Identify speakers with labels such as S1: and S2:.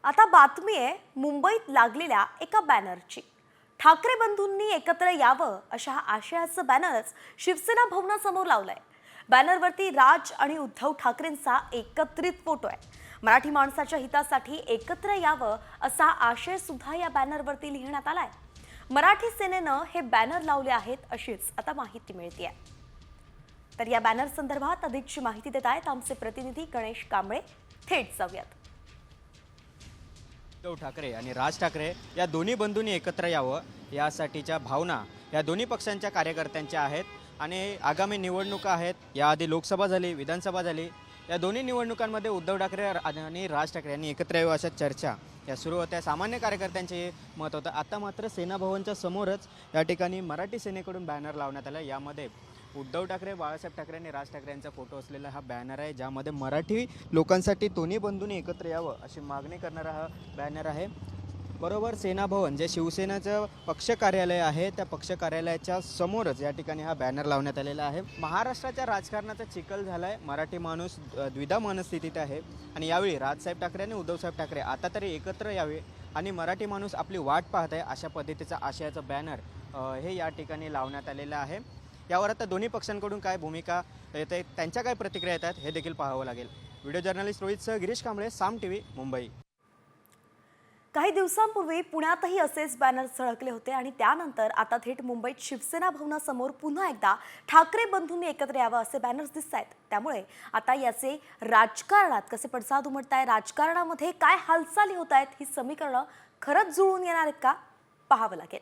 S1: आता बातमी आहे मुंबईत लागलेल्या एका बॅनरची। ठाकरे बंधूंनी एकत्र यावं अशा आशयाचं बॅनरच शिवसेना भवनासमोर लावलंय। बॅनरवरती राज आणि उद्धव ठाकरेंचा एकत्रित फोटो आहे। मराठी माणसाच्या हितासाठी एकत्र यावं असा आशय सुद्धा या बॅनरवरती लिहिण्यात आलाय। मराठी सेनेनं हे बॅनर लावले आहेत अशीच आता माहिती मिळतेय। तर या बॅनर संदर्भात अधिकची माहिती देत आहेत आमचे प्रतिनिधी गणेश कांबळे। थेट जाऊयात।
S2: उद्धव ठाकरे आणि राज ठाकरे या दोन्ही बंधूंनी एकत्र यावं यासाठीच्या भावना या दोन्ही पक्षांच्या कार्यकर्त्यांच्या आहेत। आणि आगामी निवडणुका आहेत, याआधी लोकसभा झाली, विधानसभा झाली, या दोन्ही निवडणुकांमध्ये उद्धव ठाकरे आणि राज ठाकरे यांनी एकत्र यावं अशा चर्चा या सुरू होत्या। सामान्य कार्यकर्त्यांचे मत होतं। आता मात्र सेना भवनच्या समोरच या ठिकाणी मराठी सेनेकडून बॅनर लावण्यात आला। यामध्ये उद्धव ठाकरे, बाळासाहेब ठाकरे आणि राज ठाकरे यांचा फोटो असलेला हा बॅनर आहे, ज्यामध्ये मराठी लोकांसाठी दोन्ही बंधूंनी एकत्र यावं अशी मागणी करणारा हा बॅनर आहे। बरोबर सेना भवन जे शिवसेनेचं पक्ष कार्यालय आहे, त्या पक्ष कार्यालयाच्या समोरच या ठिकाणी हा बॅनर लावण्यात आलेला आहे। महाराष्ट्राच्या राजकारणाचा चिखल झालाय, मराठी माणूस द्विधा मनस्थितीत आहे आणि यावेळी राजसाहेब ठाकरे आणि उद्धवसाहेब ठाकरे आता तरी एकत्र यावे आणि मराठी माणूस आपली वाट पाहत आहे अशा पद्धतीचा आशयाचं बॅनर हे या ठिकाणी लावण्यात आलेलं आहे। यावर आता दोन्ही पक्षांकडून काय भूमिका येते, त्यांच्या काय प्रतिक्रिया येतात हे देखील पाहावं लागेल। व्हिडिओ जर्नलिस्ट रोहितसह गिरीश कांबळे, साम टीव्ही, मुंबई।
S1: काही दिवसांपूर्वी पुण्यातही असेच बॅनर झळकले होते आणि त्यानंतर आता थेट मुंबईत शिवसेना भवनासमोर पुन्हा एकदा ठाकरे बंधूंनी एकत्र यावं असे बॅनर्स दिसतायत। त्यामुळे आता याचे राजकारणात कसे पडसाद उमटताय, राजकारणामध्ये काय हालचाली होत आहेत, ही समीकरणं खरंच जुळून येणार आहेत का, पाहावं लागेल।